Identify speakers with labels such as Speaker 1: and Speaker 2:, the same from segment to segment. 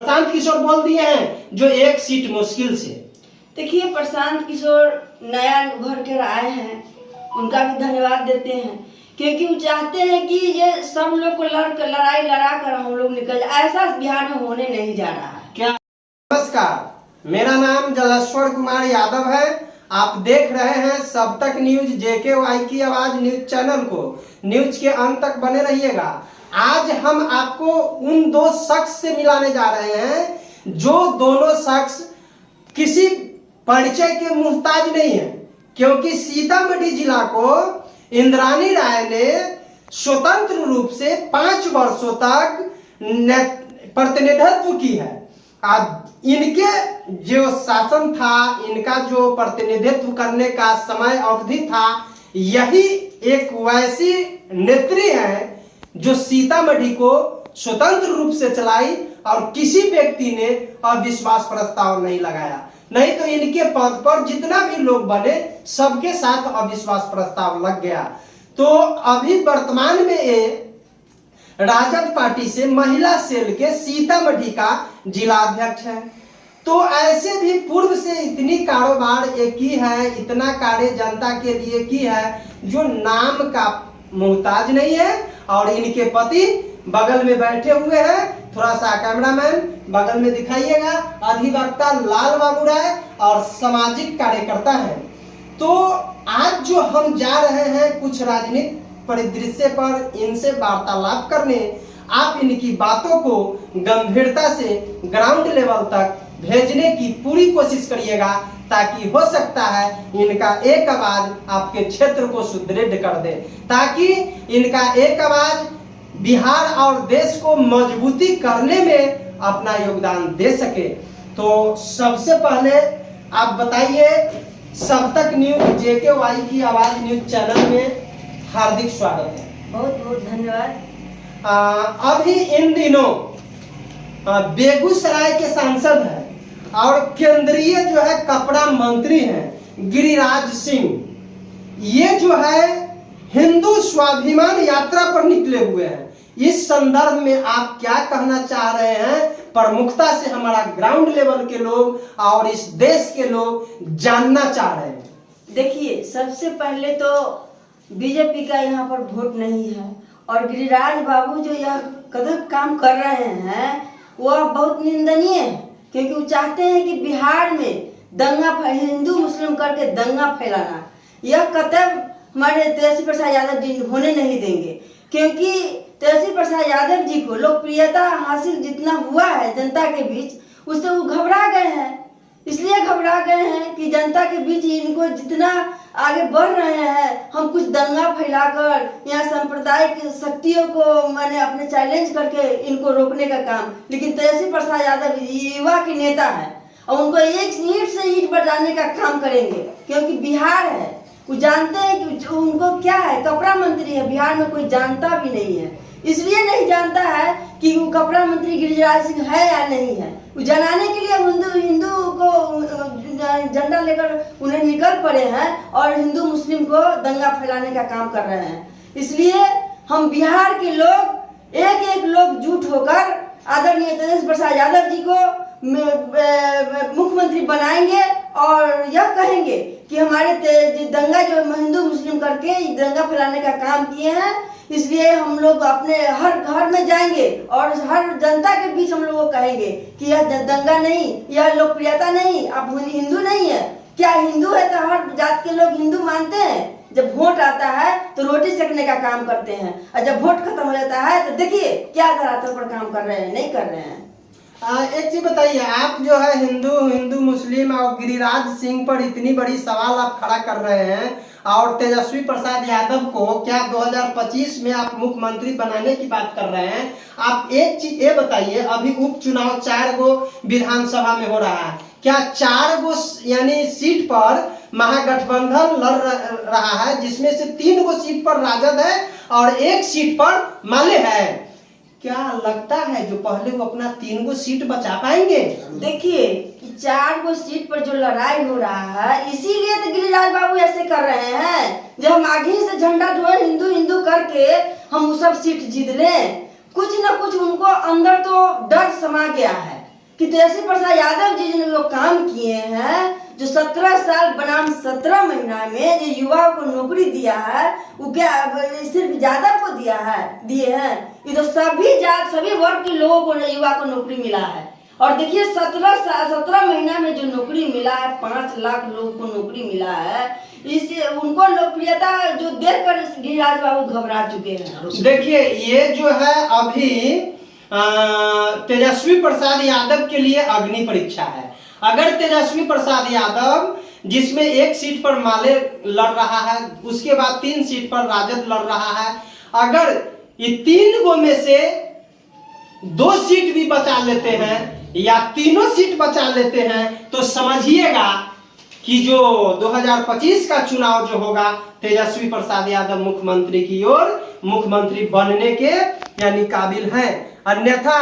Speaker 1: प्रशांत किशोर बोल दिए हैं जो एक सीट मुश्किल से।
Speaker 2: देखिए, प्रशांत किशोर नया उभर कर आए हैं, उनका भी धन्यवाद देते हैं, क्योंकि वो चाहते हैं कि ये सब लोग को लड़ाई लड़ा कर हम लोग निकल जाए। ऐसा बिहार में होने नहीं जा रहा है।
Speaker 1: क्या? नमस्कार, मेरा नाम जलेश्वर कुमार यादव है। आप देख रहे हैं सब तक न्यूज JKY की आवाज न्यूज चैनल को। न्यूज के अंत तक बने रहिएगा। आज हम आपको उन दो शख्स से मिलाने जा रहे हैं जो दोनों शख्स किसी परिचय के मुहताज नहीं है, क्योंकि सीतामढ़ी जिला को इंद्राणी राय ने स्वतंत्र रूप से 5 वर्षों तक प्रतिनिधित्व की है। इनके जो शासन था, इनका जो प्रतिनिधित्व करने का समय अवधि था, यही एक वैसी नेत्री है जो सीतामढ़ी को स्वतंत्र रूप से चलाई और किसी व्यक्ति ने अविश्वास प्रस्ताव नहीं लगाया। नहीं तो इनके पद पर जितना भी लोग बने सबके साथ अविश्वास प्रस्ताव लग गया। तो अभी वर्तमान में ये राजद पार्टी से महिला सेल के सीतामढ़ी का जिला अध्यक्ष है। तो ऐसे भी पूर्व से इतनी कारोबार की है, इतना कार्य जनता के लिए की है जो नाम का मुहताज नहीं है। और इनके पति बगल में बैठे हुए हैं, थोड़ा सा कैमरामैन बगल में दिखाइएगा, अधिवक्ता लाल बाबू राय और सामाजिक कार्यकर्ता है। तो आज जो हम जा रहे हैं कुछ राजनीतिक परिदृश्य पर इनसे वार्तालाप करने, आप इनकी बातों को गंभीरता से ग्राउंड लेवल तक भेजने की पूरी कोशिश करिएगा, ताकि हो सकता है इनका एक आवाज आपके क्षेत्र को सुदृढ़ कर दे, ताकि इनका एक आवाज बिहार और देश को मजबूती करने में अपना योगदान दे सके। तो सबसे पहले आप बताइए, सब तक न्यूज JKY की आवाज न्यूज चैनल में हार्दिक स्वागत है।
Speaker 2: बहुत बहुत धन्यवाद।
Speaker 1: अभी इन दिनों बेगूसराय के सांसद हैं और केंद्रीय जो है कपड़ा मंत्री हैं गिरिराज सिंह, ये जो है हिंदू स्वाभिमान यात्रा पर निकले हुए हैं। इस संदर्भ में आप क्या कहना चाह रहे हैं? प्रमुखता से हमारा ग्राउंड लेवल के लोग और इस देश के लोग जानना चाह रहे हैं।
Speaker 2: देखिए, सबसे पहले तो बीजेपी का यहाँ पर वोट नहीं है, और गिरिराज बाबू जो यह कदम काम कर रहे हैं वह बहुत निंदनीय है, क्योंकि वो चाहते हैं कि बिहार में दंगा हिंदू मुस्लिम करके दंगा फैलाना, यह कतई हमारे तेजस्वी प्रसाद यादव जी होने नहीं देंगे। क्योंकि तेजस्वी प्रसाद यादव जी को लोकप्रियता हासिल जितना हुआ है जनता के बीच, उससे वो घबरा गए हैं। इसलिए घबरा गए हैं कि जनता के बीच इनको जितना आगे बढ़ रहे हैं, हम कुछ दंगा फैलाकर यहाँ सांप्रदायिक शक्तियों को मैंने अपने चैलेंज करके इनको रोकने का काम। लेकिन तेजस्वी प्रसाद यादव युवा के नेता है और उनको एक ईंट से ईंट बजाने का काम करेंगे, क्योंकि बिहार है। वो जानते हैं कि उनको क्या है, कपड़ा मंत्री है, बिहार में कोई जानता भी नहीं है। इसलिए नहीं जानता है कि वो कपड़ा मंत्री गिरिराज सिंह है या नहीं है। वो जनाने के लिए हिंदू को झंडा लेकर उन्हें निकल पड़े हैं और हिंदू मुस्लिम को दंगा फैलाने का काम कर रहे हैं। इसलिए हम बिहार के लोग एक एक लोग जुट होकर आदरणीय तेजस्वी प्रसाद यादव जी को मुख्यमंत्री बनाएंगे और यह कहेंगे कि हमारे दंगा जो हिंदू मुस्लिम करके दंगा फैलाने का काम किए हैं, इसलिए हम लोग अपने हर घर में जाएंगे और हर जनता के बीच हम लोग को कहेंगे कि यह दंगा नहीं, यह लोकप्रियता नहीं, आप हिंदू नहीं है। क्या हिंदू है तो हर जात के लोग हिंदू मानते हैं। जब वोट आता है तो रोटी सेकने का काम करते हैं, और जब वोट खत्म हो जाता है तो देखिए क्या धरातल पर काम कर रहे हैं, नहीं कर रहे हैं।
Speaker 1: एक चीज बताइए, आप जो है हिंदू मुस्लिम और गिरिराज सिंह पर इतनी बड़ी सवाल आप खड़ा कर रहे हैं, और तेजस्वी प्रसाद यादव को क्या 2025 में आप मुख्यमंत्री बनाने की बात कर रहे हैं। आप एक चीज ये बताइए, अभी उपचुनाव 4 गो विधानसभा में हो रहा है, क्या 4 गो यानी सीट पर महागठबंधन लड़ रहा है, जिसमें से 3 गो सीट पर राजद है और 1 सीट पर माले है। क्या लगता है जो पहले वो अपना 3 गो सीट बचा पाएंगे?
Speaker 2: देखिए कि 4 गो सीट पर जो लड़ाई हो रहा है, इसीलिए तो गिरिराज बाबू ऐसे कर रहे हैं, जब हम आगे से झंडा ढोए हिंदू हिंदू करके हम वो सब सीट जीत लें। कुछ न कुछ उनको अंदर तो डर समा गया है कि तेजस्वी प्रसाद यादव जी ने जो काम किए हैं, जो 17 साल बनाम 17 महीना में जो युवाओं को नौकरी दिया है, वो क्या सिर्फ यादव को दिए हैं? ये तो सभी वर्ग के लोगों को, युवा को नौकरी मिला है। और देखिए 17 महीना में जो नौकरी मिला है, 5 लाख लोगों को नौकरी मिला है। इससे उनको लोकप्रियता जो देखकर गिरिराज बाबू घबरा चुके हैं।
Speaker 1: देखिए ये जो है अभी तेजस्वी प्रसाद यादव के लिए अग्नि परीक्षा है। अगर तेजस्वी प्रसाद यादव, जिसमें 1 सीट पर माले लड़ रहा है, उसके बाद 3 सीट पर राजद लड़ रहा है, अगर ये 3 गो में से 2 सीट भी बचा लेते हैं या तीनों सीट बचा लेते हैं, तो समझिएगा कि जो 2025 का चुनाव जो होगा, तेजस्वी प्रसाद यादव मुख्यमंत्री की ओर मुख्यमंत्री बनने के यानी काबिल हैं। अन्यथा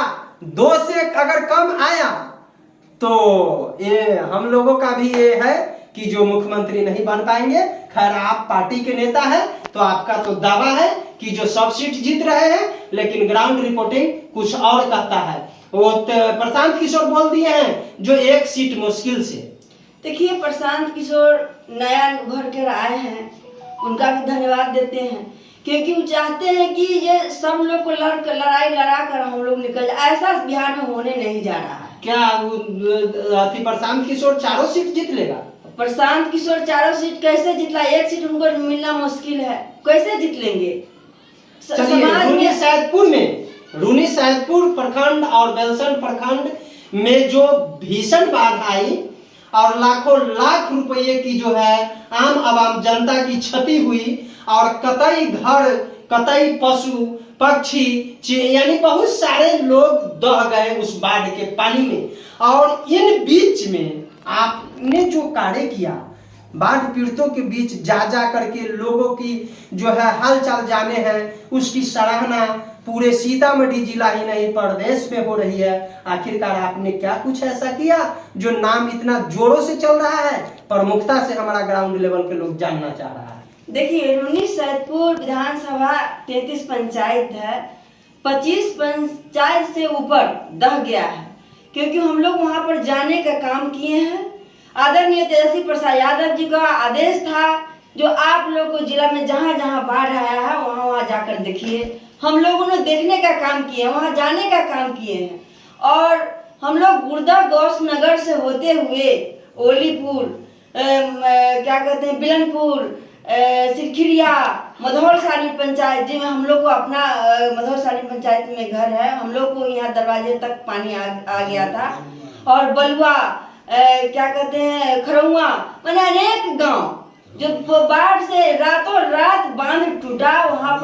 Speaker 1: 2 से अगर कम आया तो ये हम लोगों का भी ये है कि जो मुख्यमंत्री नहीं बन पाएंगे। खैर आप पार्टी के नेता हैं तो आपका तो दावा है कि जो सब सीट जीत रहे हैं, लेकिन ग्राउंड रिपोर्टिंग कुछ और कहता है। वो प्रशांत किशोर बोल दिए हैं जो 1 सीट मुश्किल से।
Speaker 2: देखिए प्रशांत किशोर नया उभर कर आए हैं, उनका भी धन्यवाद देते हैं, क्योंकि वो चाहते हैं कि ये सब लोग को लड़ाई लड़ा कर हम लोग निकल जाए। ऐसा बिहार में होने नहीं जा रहा है।
Speaker 1: क्या प्रशांत किशोर 4 सीट जीत लेगा?
Speaker 2: प्रशांत किशोर 4 सीट कैसे जीतला? 1 सीट उनको मिलना मुश्किल है, कैसे जीत लेंगे?
Speaker 1: रूनी सैदपुर प्रखंड और बेलसंड प्रखंड में जो भीषण बाढ़ आई और लाखों लाख रुपए की जो है आम आवाम जनता की क्षति हुई, और कतई घर, कतई पशु पक्षी यानी बहुत सारे लोग दह गए उस बाढ़ के पानी में। और इन बीच में आपने जो कार्य किया, बाढ़ पीड़ितों के बीच जा करके लोगों की जो है हालचाल जाने हैं, उसकी सराहना पूरे सीतामढ़ी जिला ही नहीं प्रदेश में हो रही है। आखिरकार आपने क्या कुछ ऐसा किया जो नाम इतना जोरों से चल रहा है? प्रमुखता से हमारा ग्राउंड लेवल के लोग जानना चाह रहा है।
Speaker 2: देखिए रूनी सैदपुर विधानसभा 33 पंचायत है, 25 पंचायत से ऊपर दह गया है, क्योंकि हम लोग वहां पर जाने का काम किए हैं। आदरणीय तेजस्वी प्रसाद यादव जी का आदेश था जो आप लोग को जिला में जहां जहां बाढ़ आया है वहां जाकर देखिए। हम लोगों ने देखने का काम किया, वहां जाने का काम किए हैं। और हम लोग गुर्दा गौस नगर से होते हुए ओलीपुर, क्या कहते हैं, बिलनपुर, सिरखिरिया, मधौर साली पंचायत, जिनमें हम लोग को अपना मधौर साली पंचायत में घर है, हम लोग को यहाँ दरवाजे तक पानी आ गया था। और बलुआ, क्या कहते हैं, खरौआ, मैंने अनेक गांव जो बाढ़ से रातों रात बांध टूटा, वहां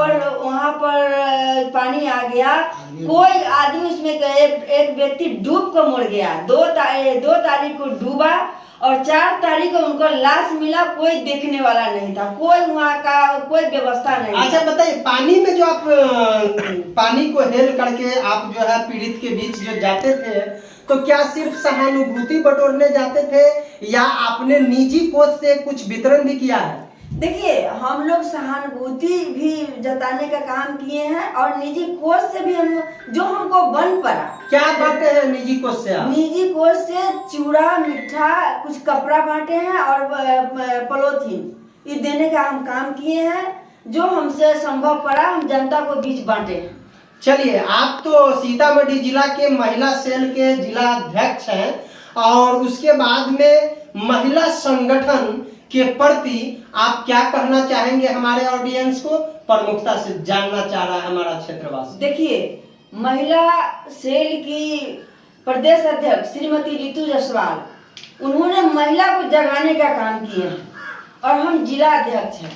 Speaker 2: पर पानी आ गया। कोई आदमी उसमें एक व्यक्ति डूब कर मर गया। 2 तारीख को डूबा और 4 तारीख को उनको लाश मिला। कोई देखने वाला नहीं था, कोई वहाँ का कोई व्यवस्था नहीं।
Speaker 1: अच्छा बताइए, पानी में जो आप पानी को हेल करके आप जो है पीड़ित के बीच जो जाते थे, तो क्या सिर्फ सहानुभूति बटोरने जाते थे या आपने निजी कोष से कुछ वितरण भी किया है?
Speaker 2: देखिए हम लोग सहानुभूति भी जताने का काम किए हैं और निजी कोष से भी हम जो हमको बन पड़ा।
Speaker 1: क्या बांटे हैं निजी कोष से आप?
Speaker 2: निजी कोष से चूड़ा, मिठा, कुछ कपड़ा बांटे हैं और पॉलीथीन ये देने का हम काम किए हैं। जो हमसे संभव पड़ा हम जनता को बीच बांटे हैं।
Speaker 1: चलिए, आप तो सीतामढ़ी जिला के महिला सेल के जिला अध्यक्ष हैं और उसके बाद में महिला संगठन के प्रति आप क्या कहना चाहेंगे? हमारे ऑडियंस को प्रमुखता से जानना चाह रहा है हमारा क्षेत्रवासी।
Speaker 2: देखिए, महिला सेल की प्रदेश अध्यक्ष श्रीमती रितु जायसवाल, उन्होंने महिला को जगाने का काम किया है और हम जिला अध्यक्ष हैं।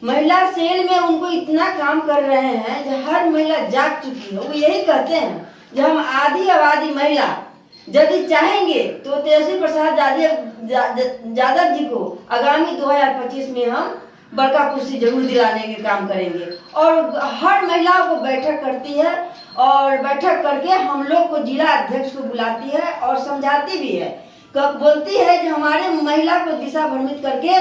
Speaker 2: महिला सेल में उनको इतना काम कर रहे हैं जो हर महिला जाग चुकी है। वो यही कहते हैं जब हम आधी आबादी महिला यदि चाहेंगे तो तेजस्वी प्रसाद यादव जी को आगामी 2025 में हम बड़का कुर्सी जरूर दिलाने के काम करेंगे। और हर महिलाओं को बैठक करती है और बैठक करके हम लोग को जिला अध्यक्ष को बुलाती है और समझाती भी है, बोलती है कि हमारे महिला को दिशा भ्रमित करके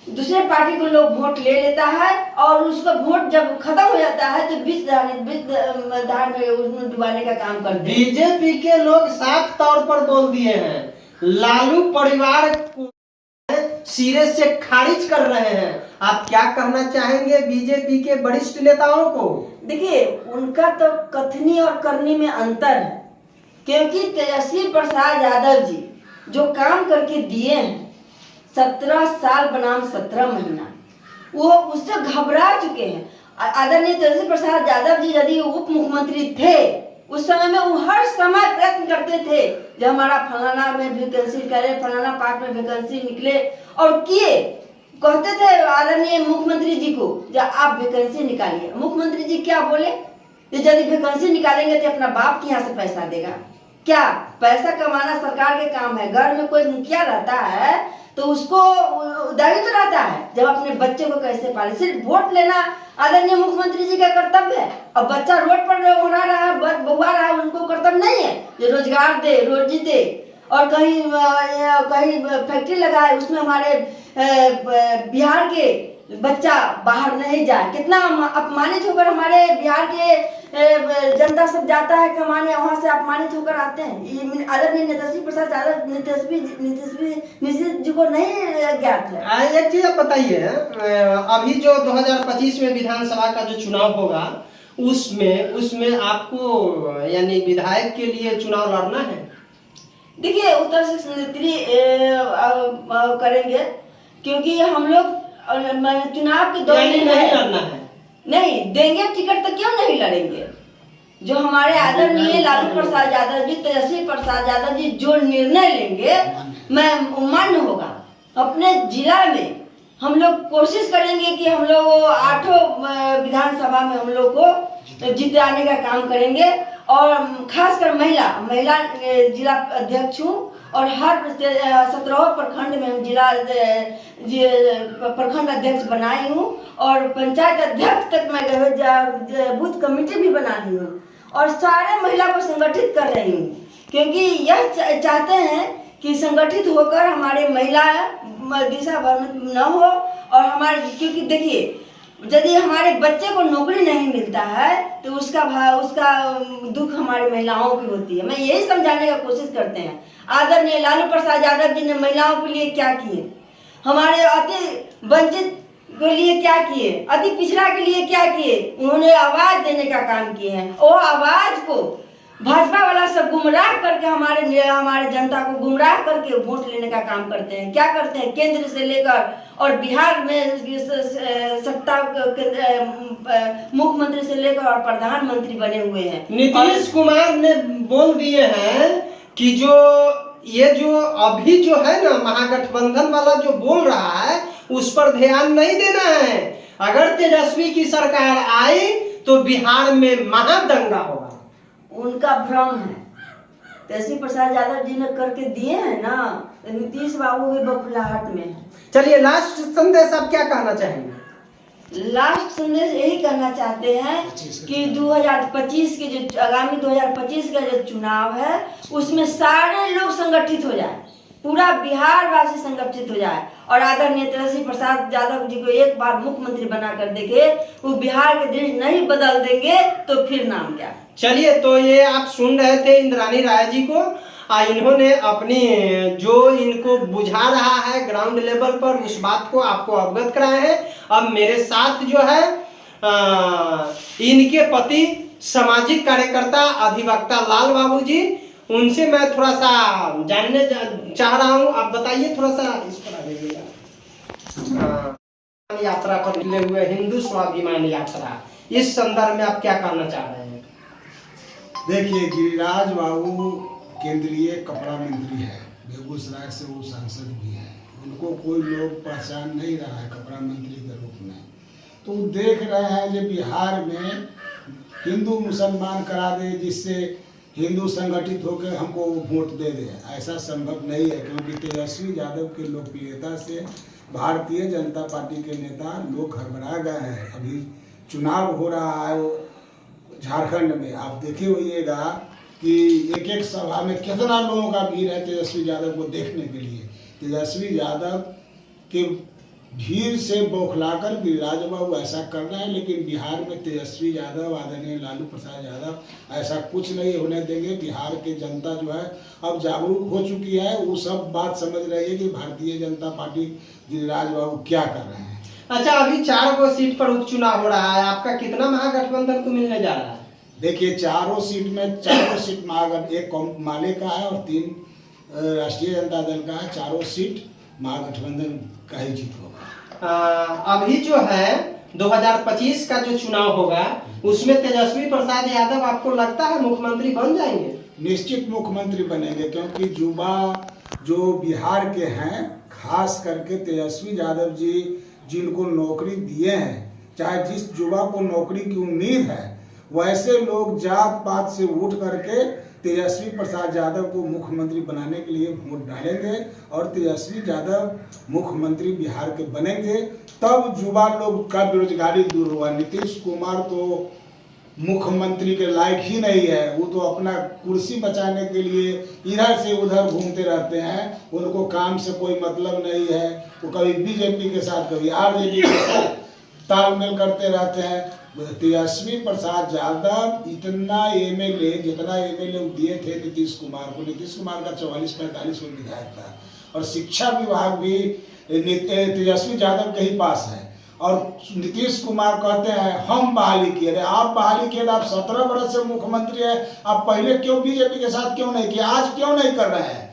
Speaker 2: दूसरे पार्टी को लोग वोट ले लेता है और उसका वोट जब खत्म हो जाता है तो बीच धार में उसमें डुबाने का काम करते हैं।
Speaker 1: बीजेपी के लोग साफ तौर पर बोल दिए हैं, लालू परिवार को सिरे से खारिज कर रहे हैं। आप क्या कहना चाहेंगे बीजेपी के वरिष्ठ नेताओं को?
Speaker 2: देखिए, उनका तो कथनी और करनी में अंतर है, क्योंकि तेजस्वी प्रसाद यादव जी जो काम करके दिए हैं 17 साल बनाम 17 महीना, वो उससे घबरा चुके हैं। आदरणीय तेजस्वी प्रसाद यादव जी यदि उप मुख्यमंत्री थे उस समय में वो हर समय प्रयत्न करते थे जो हमारा फलाना में वैकेंसी करे, फलाना पार्ट में वैकेंसी निकले, और किए। कहते थे आदरणीय मुख्यमंत्री जी को जब आप वैकेंसी निकालिए, मुख्यमंत्री जी क्या बोले, यदि वैकेंसी निकालेंगे तो अपना बाप के यहाँ से पैसा देगा। क्या पैसा कमाना सरकार के काम है? घर में कोई मुखिया रहता है तो उसको दायित्व तो रहता है जब अपने बच्चे को कैसे पाले। सिर्फ वोट लेना आदरणीय मुख्यमंत्री जी का कर्तव्य है। अब बच्चा रोड पर उड़ा रहा है, बउआ रहा है, उनको कर्तव्य नहीं है जो रोजगार दे, रोजी दे, और कहीं कहीं फैक्ट्री लगाए, उसमें हमारे बिहार के बच्चा बाहर नहीं जाए। कितना अपमानित होकर हमारे बिहार के जनता सब जाता है कमाने, वहां से अपमानित होकर आते हैं। ये आदरणीय तेजस्वी प्रसाद यादव नीतीश जी को नहीं ज्ञात है।
Speaker 1: एक चीज आप बताइए, अभी जो 2025 में विधानसभा का जो चुनाव होगा उसमें आपको यानी विधायक के लिए चुनाव लड़ना है?
Speaker 2: देखिए, उत्तर से नेत्री करेंगे, क्योंकि हम लोग चुनाव के दौर में
Speaker 1: नहीं लड़ना है।
Speaker 2: नहीं देंगे टिकट तो क्यों नहीं लड़ेंगे? जो हमारे आदरणीय लालू प्रसाद यादव जी, तेजस्वी प्रसाद यादव जी जो निर्णय लेंगे मैं मान्य होगा। अपने जिला में हम लोग कोशिश करेंगे कि हम लोग 8 विधानसभा में हम लोग को जिताने का काम करेंगे, और खासकर महिला जिला अध्यक्ष हूँ, और हर 17 प्रखंड में हम जिला प्रखंड अध्यक्ष बनाई हूँ, और पंचायत अध्यक्ष तक मैं बूथ कमेटी भी बना ली हूँ, और सारे महिला को संगठित कर रही हूँ, क्योंकि यह चाहते हैं कि संगठित होकर हमारे महिला दिशा भ्रमित न हो। और हमारे, क्योंकि देखिए यदि हमारे बच्चे को नौकरी नहीं मिलता है तो उसका दुख हमारी महिलाओं की होती है। मैं यही समझाने का कोशिश करते हैं। आदरणीय लालू प्रसाद यादव जी ने महिलाओं के लिए क्या किए, हमारे अति वंचित के लिए क्या किए, अति पिछड़ा के लिए क्या किए, उन्होंने आवाज देने का काम किए हैं। वो आवाज को भाजपा वाला सब गुमराह करके हमारे जनता को गुमराह करके वोट लेने का काम करते हैं। क्या करते हैं, केंद्र से लेकर और बिहार में सत्ता मुख्यमंत्री से लेकर और प्रधानमंत्री बने हुए हैं।
Speaker 1: नीतीश कुमार ने बोल दिए हैं कि जो अभी जो है ना महागठबंधन वाला जो बोल रहा है उस पर ध्यान नहीं देना है। अगर तेजस्वी की सरकार आई तो बिहार में महादंगा होगा।
Speaker 2: उनका भ्रम है। तेजस्वी प्रसाद यादव जी ने करके दिए हैं ना, नीतीश बाबू भी बबुलाहट में है।
Speaker 1: चलिए, लास्ट संदेश आप क्या कहना चाहेंगे?
Speaker 2: लास्ट संदेश यही कहना चाहते हैं कि 2025 के जो आगामी 2025 का जो चुनाव है उसमें सारे लोग संगठित हो जाए, पूरा बिहार वासी संगठित हो जाए, और आदरणीय तेजस्वी प्रसाद यादव जी को एक बार मुख्यमंत्री बना कर देखे। वो बिहार के दृश्य नहीं बदल देंगे तो फिर नाम क्या।
Speaker 1: चलिए, तो ये आप सुन रहे थे इंद्राणी राय जी को। इन्होंने अपनी जो इनको बुझा रहा है ग्राउंड लेवल पर उस बात को आपको अवगत कराए हैं। अब मेरे साथ जो है इनके पति सामाजिक कार्यकर्ता अधिवक्ता लाल बाबू जी, उनसे मैं थोड़ा सा जानने चाह रहा हूँ। आप बताइए थोड़ा सा इस पर आ जाइएगा। यात्रा पर निकले हुए हिंदू स्वाभिमान यात्रा, इस संदर्भ में आप क्या कहना चाह रहे हैं?
Speaker 3: देखिए, गिरिराज बाबू केंद्रीय कपड़ा मंत्री है, बेगूसराय से वो सांसद भी है। उनको कोई लोग पहचान नहीं रहा है कपड़ा मंत्री के रूप में। तो देख रहे हैं कि बिहार में हिंदू मुसलमान करा दे, जिससे हिंदू संगठित होकर हमको वोट दे दे। ऐसा संभव नहीं है, क्योंकि तेजस्वी यादव के लोकप्रियता से भारतीय जनता पार्टी के नेता लोग घबरा गए हैं। अभी चुनाव हो रहा है झारखंड में, आप देखे होइएगा कि एक सभा में कितना लोगों का भीड़ है तेजस्वी यादव को देखने के लिए। तेजस्वी यादव के भीड़ से बौखलाकर गिरिराज बाबू ऐसा कर रहे हैं, लेकिन बिहार में तेजस्वी यादव, आदरणीय लालू प्रसाद यादव ऐसा कुछ नहीं होने देंगे। बिहार की जनता जो है अब जागरूक हो चुकी है, वो सब बात समझ रही है कि भारतीय जनता पार्टी गिरिराज बाबू क्या कर रहे हैं।
Speaker 1: अच्छा, अभी 4 गो सीट पर उपचुनाव हो रहा है, आपका कितना महागठबंधन को मिलने जा रहा है?
Speaker 3: देखिए, चारों सीट महागठबंधन, एक माले का है और 3 राष्ट्रीय जनता दल का है। चारों सीट महागठबंधन का ही जीत होगा।
Speaker 1: अभी जो है 2025 का जो चुनाव होगा उसमें तेजस्वी प्रसाद यादव आपको लगता है मुख्यमंत्री बन जाएंगे?
Speaker 3: निश्चित मुख्यमंत्री बनेंगे, क्योंकि युवा जो बिहार के हैं, खास करके तेजस्वी यादव जी जिनको नौकरी दिए हैं, चाहे जिस युवा को नौकरी की उम्मीद है, वैसे लोग जात पात से उठ करके तेजस्वी प्रसाद यादव को मुख्यमंत्री बनाने के लिए वोट डालेंगे और तेजस्वी यादव मुख्यमंत्री बिहार के बनेंगे। तब युवा लोग का बेरोजगारी दूर हुआ। नीतीश कुमार तो मुख्यमंत्री के लायक ही नहीं है, वो तो अपना कुर्सी बचाने के लिए इधर से उधर घूमते रहते हैं, उनको काम से कोई मतलब नहीं है। वो कभी बीजेपी के साथ, कभी आरजेडी के साथ तालमेल करते रहते हैं। तेजस्वी प्रसाद यादव इतना एमएलए, जितना एमएलए दिए थे नीतीश कुमार को, नीतीश कुमार का 44-45 में विधायक था, और शिक्षा विभाग भी तेजस्वी यादव के ही पास है। और नीतीश कुमार कहते हैं हम बहाली किए। अरे आप बहाली किए, आप 17 वर्ष से मुख्यमंत्री है, आप पहले क्यों बीजेपी के साथ क्यों नहीं किए, आज क्यों नहीं कर रहे हैं?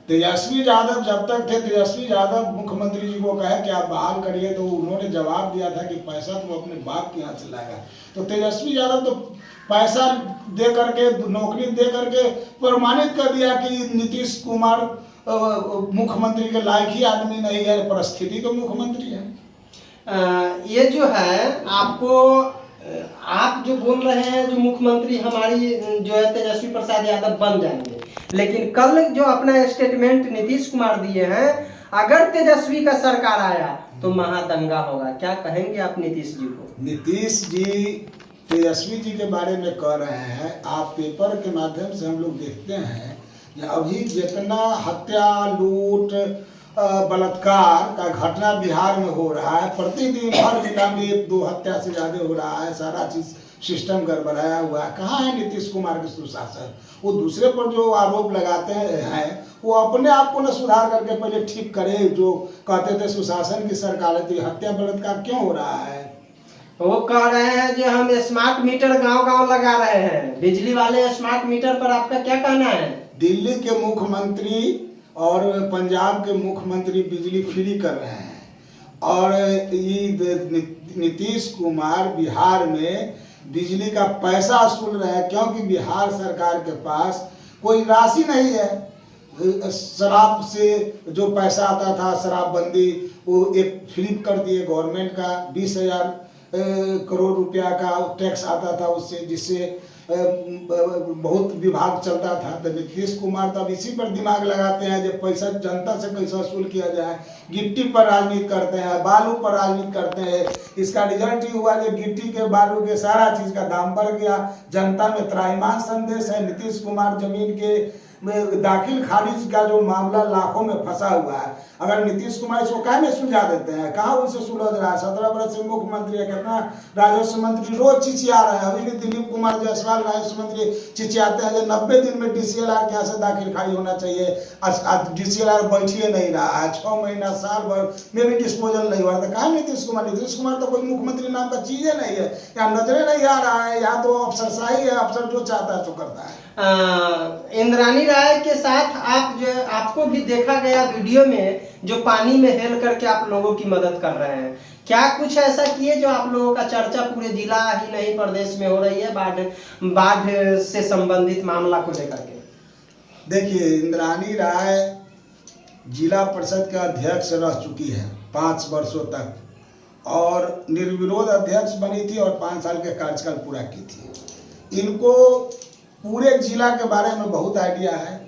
Speaker 3: तेजस्वी यादव जब तक थे, तेजस्वी यादव मुख्यमंत्री जी को कहे कि आप बहाल करिए, तो उन्होंने जवाब दिया था कि पैसा तो अपने बाप के यहाँ से लाएगा। तो तेजस्वी यादव तो पैसा दे करके, नौकरी दे करके प्रमाणित कर दिया कि नीतीश कुमार मुख्यमंत्री के लायक ही आदमी नहीं है, परिस्थिति के मुख्यमंत्री है।
Speaker 1: ये जो है आपको, आप जो बोल रहे हैं जो मुख्यमंत्री हमारी जो है तेजस्वी प्रसाद यादव बन जाएंगे, लेकिन कल जो अपना स्टेटमेंट नीतीश कुमार दिए हैं, अगर तेजस्वी का सरकार आया तो महादंगा होगा, क्या कहेंगे आप नीतीश जी को?
Speaker 3: नीतीश जी तेजस्वी जी के बारे में कह रहे हैं, आप पेपर के माध्यम से हम लोग देखते हैं कि अभी जितना हत्या, लूट, बलात्कार का घटना बिहार में हो रहा है, प्रतिदिन हर जिला में 1-2 हत्या से ज्यादा हो रहा है, सारा चीज सिस्टम गड़बड़ाया हुआ है। कहाँ है नीतीश कुमार के सुशासन? वो दूसरे पर जो आरोप लगाते हैं वो अपने आप को न सुधार करके पहले ठीक करे। जो कहते थे सुशासन की सरकार है, तो हत्या बलात्कार क्यों हो रहा है?
Speaker 1: वो कह रहे हैं जो हम स्मार्ट मीटर गांव-गांव लगा रहे हैं, बिजली वाले स्मार्ट मीटर पर आपका क्या कहना है?
Speaker 3: दिल्ली के मुख्यमंत्री और पंजाब के मुख्यमंत्री बिजली फ्री कर रहे हैं, और ये नीतीश कुमार बिहार में बिजली का पैसा वसूल रहे हैं, क्योंकि बिहार सरकार के पास कोई राशि नहीं है। शराब से जो पैसा आता था, शराबबंदी, वो एक फ्री कर दिए गवर्नमेंट का। 20,000 करोड़ रुपया का टैक्स आता था उससे, जिससे बहुत विभाग चलता था। तो नीतीश कुमार तब इसी पर दिमाग लगाते हैं जब पैसा जनता से कैसे वसूल किया जाए। गिट्टी पर राजनीति करते हैं, बालू पर राजनीति करते हैं। इसका रिजल्ट ही हुआ जो गिट्टी के, बालू के, सारा चीज का दाम बढ़ गया। जनता में त्राहिमाम संदेश है। नीतीश कुमार जमीन के दाखिल खारिज का जो मामला लाखों में फंसा हुआ है, अगर नीतीश कुमार इसको कहाँ नहीं सुलझा देते हैं? कहाँ उनसे सुलझ रहा है? 17 वर्ष से मुख्यमंत्री है, कितना राजस्व मंत्री रोज चिचिया रहे हैं। अभी भी दिलीप कुमार जायसवाल राजस्व मंत्री चिचियाते हैं जो 90 दिन में DCLR के यहाँ से दाखिल खारिज होना चाहिए। DCLR बैठिए नहीं रहा है, 6 महीना साल भर में भी डिस्पोजल नहीं हुआ। तो कहाँ नीतीश कुमार? नीतीश कुमार तो कोई मुख्यमंत्री नाम का चीजें नहीं है, या नजरे नहीं आ रहा है, या तो अफसरशाही है, अफसर जो चाहता है सो करता है।
Speaker 1: इंद्राणी राय के साथ आप जो, आपको भी देखा गया वीडियो में जो पानी में हेल करके आप लोगों की मदद कर रहे हैं, क्या कुछ ऐसा किए जो आप लोगों का चर्चा पूरे जिला ही नहीं प्रदेश में हो रही है बाढ़ से संबंधित मामला को लेकर के?
Speaker 3: देखिए, इंद्राणी राय जिला परिषद के अध्यक्ष रह चुकी है 5 वर्षों तक, और निर्विरोध अध्यक्ष बनी थी और 5 साल के कार्यकाल पूरा की थी। इनको पूरे जिला के बारे में बहुत आइडिया है।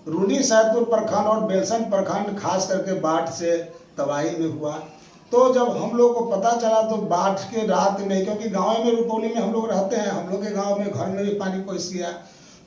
Speaker 3: रूनी सैदपुर प्रखंड और बेलसन प्रखंड खास करके बाढ़ से तबाही में हुआ। तो जब हम लोग को पता चला तो बाढ़ के रात में, क्योंकि गांव में रुपौली में हम लोग रहते हैं, हम लोग के गांव में घर में भी पानी पहुँच गया,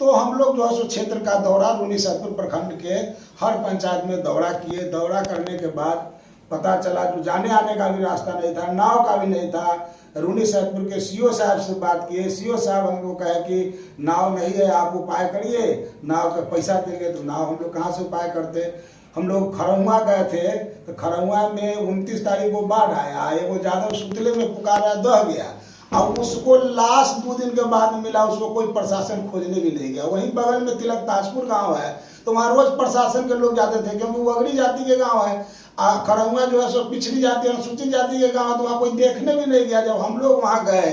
Speaker 3: तो हम लोग जो है सो क्षेत्र का दौरा रूनी सैदपुर प्रखंड के हर पंचायत में दौरा किए। दौरा करने के बाद पता चला जो जाने आने का भी रास्ता नहीं था, नाव का भी नहीं था। रूनी सैदपुर के सीओ साहब से बात किए, सीओ साहब हमको कहे कि नाव नहीं है, आप उपाय करिए, नाव का पैसा देंगे। तो नाव हम लोग कहाँ से उपाय करते। हम लोग खरौआ गए थे, तो खरौआ में 29 तारीख को बाढ़ आया, एगो जादव सुतले में पुकारा दह गया, और उसको लास्ट 2 दिन के बाद मिला, उसको कोई प्रशासन खोजने भी नहीं गया। वहीं बगल में तिलक ताजपुर गाँव है, तो वहाँ रोज प्रशासन के लोग जाते थे, क्योंकि वो अगड़ी जाति के गाँव है। खरौआ जो है सो पिछड़ी जाति, अनुसूचित जाति के गाँव, तो वहाँ कोई देखने भी नहीं गया। जब हम लोग वहाँ गए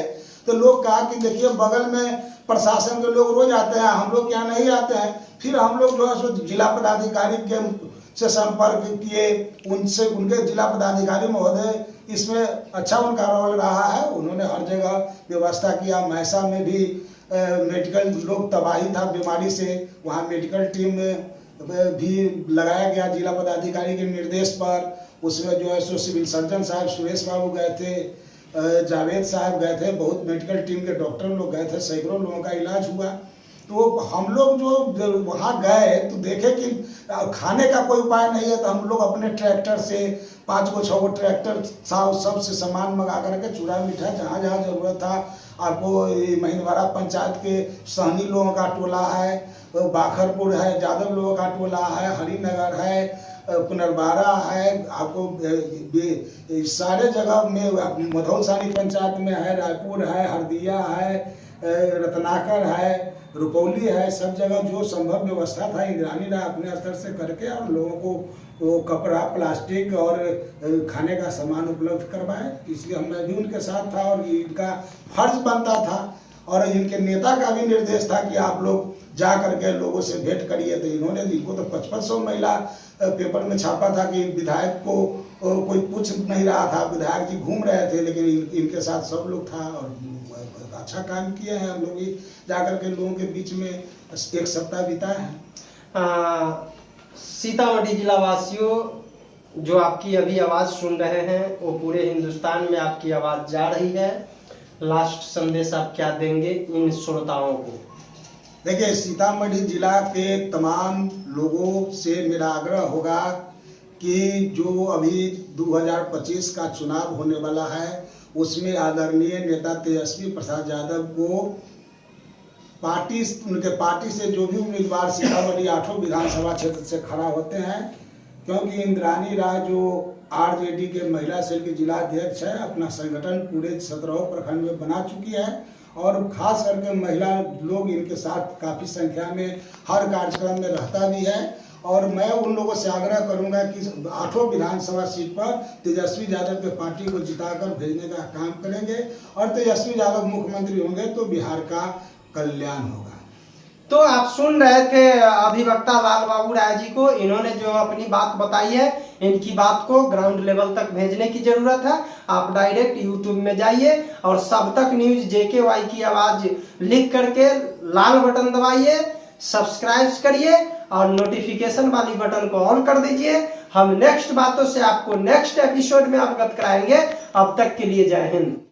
Speaker 3: तो लोग कहा कि देखिए बगल में प्रशासन के लोग रोज आते हैं, हम लोग यहाँ नहीं आते हैं। फिर हम लोग जो है सो जिला पदाधिकारी के से संपर्क किए, उनसे उनके जिला पदाधिकारी महोदय इसमें अच्छा उनका रोल रहा है, उन्होंने हर जगह व्यवस्था किया। मैसा में भी मेडिकल लोग तबाही था बीमारी से, वहाँ मेडिकल टीम भी लगाया गया जिला पदाधिकारी के निर्देश पर। उसमें जो है सो सिविल सर्जन साहब सुरेश बाबू गए थे, जावेद साहब गए थे, बहुत मेडिकल टीम के डॉक्टर लोग गए थे, सैकड़ों लोगों का इलाज हुआ। तो हम लोग जो वहाँ गए तो देखे कि खाने का कोई उपाय नहीं है, तो हम लोग अपने ट्रैक्टर से 5 को 6 को ट्रैक्टर सब से सामान मंगा करके चूड़ा मीठा जहाँ जहाँ जरूरत था। आपको महिंदवाड़ा पंचायत के सहनी लोगों का टोला है, बाखरपुर है, जादव लोगों का टोला है, हरिनगर है, पुनर्बारा है, आपको सारे जगह में मधौलसानी पंचायत में है, रायपुर है, हरदिया है, रत्नाकर है, रुपौली है, सब जगह जो संभव व्यवस्था था इंद्रानी राय अपने स्तर से करके और लोगों को वो कपड़ा, प्लास्टिक और खाने का सामान उपलब्ध करवाए। इसलिए मैं भी उनके साथ था और इनका फर्ज बनता था, और इनके नेता का भी निर्देश था कि आप लोग जा करके लोगों से भेंट करिए। तो इन्होंने, इनको तो 5500 महिला पेपर में छापा था कि विधायक को कोई पूछ नहीं रहा था, विधायक जी घूम रहे थे, लेकिन इनके साथ सब लोग था और अच्छा काम किए हैं। हम लोग भी जाकर के लोगों के बीच में 1 सप्ताह बिताए हैं।
Speaker 1: सीतामढ़ी जिला वासियों, जो आपकी अभी आवाज़ सुन रहे हैं वो पूरे हिंदुस्तान में आपकी आवाज़ जा रही है। लास्ट संदेश आप क्या देंगे इन श्रोताओं को?
Speaker 3: देखिए, सीतामढ़ी जिला के तमाम लोगों से मेरा आग्रह होगा कि जो अभी 2025 का चुनाव होने वाला है उसमें आदरणीय नेता तेजस्वी प्रसाद यादव को उनके पार्टी से जो भी उम्मीदवार सीतामढ़ी 8 विधानसभा क्षेत्र से खड़ा होते हैं, क्योंकि इंद्रानी राय जो आरजेडी के महिला सेल की जिला अध्यक्ष है, अपना संगठन पूरे 17 प्रखंड में बना चुकी है और खास करके महिला लोग इनके साथ काफ़ी संख्या में हर कार्यक्रम में रहता भी है। और मैं उन लोगों से आग्रह करूंगा कि 8 विधानसभा सीट पर तेजस्वी यादव के पार्टी को जिताकर भेजने का काम करेंगे, और तेजस्वी यादव मुख्यमंत्री होंगे तो बिहार का कल्याण होगा।
Speaker 1: तो आप सुन रहे थे अधिवक्ता लाल बाबू राय जी को। इन्होंने जो अपनी बात बताई है, इनकी बात को ग्राउंड लेवल तक भेजने की जरूरत है। आप डायरेक्ट यूट्यूब में जाइए और सब तक न्यूज JKY की आवाज लिख करके लाल बटन दबाइए, सब्सक्राइब करिए और नोटिफिकेशन वाली बटन को ऑन कर दीजिए। हम नेक्स्ट बातों से आपको नेक्स्ट एपिसोड में अवगत कराएंगे। अब तक के लिए जय हिंद।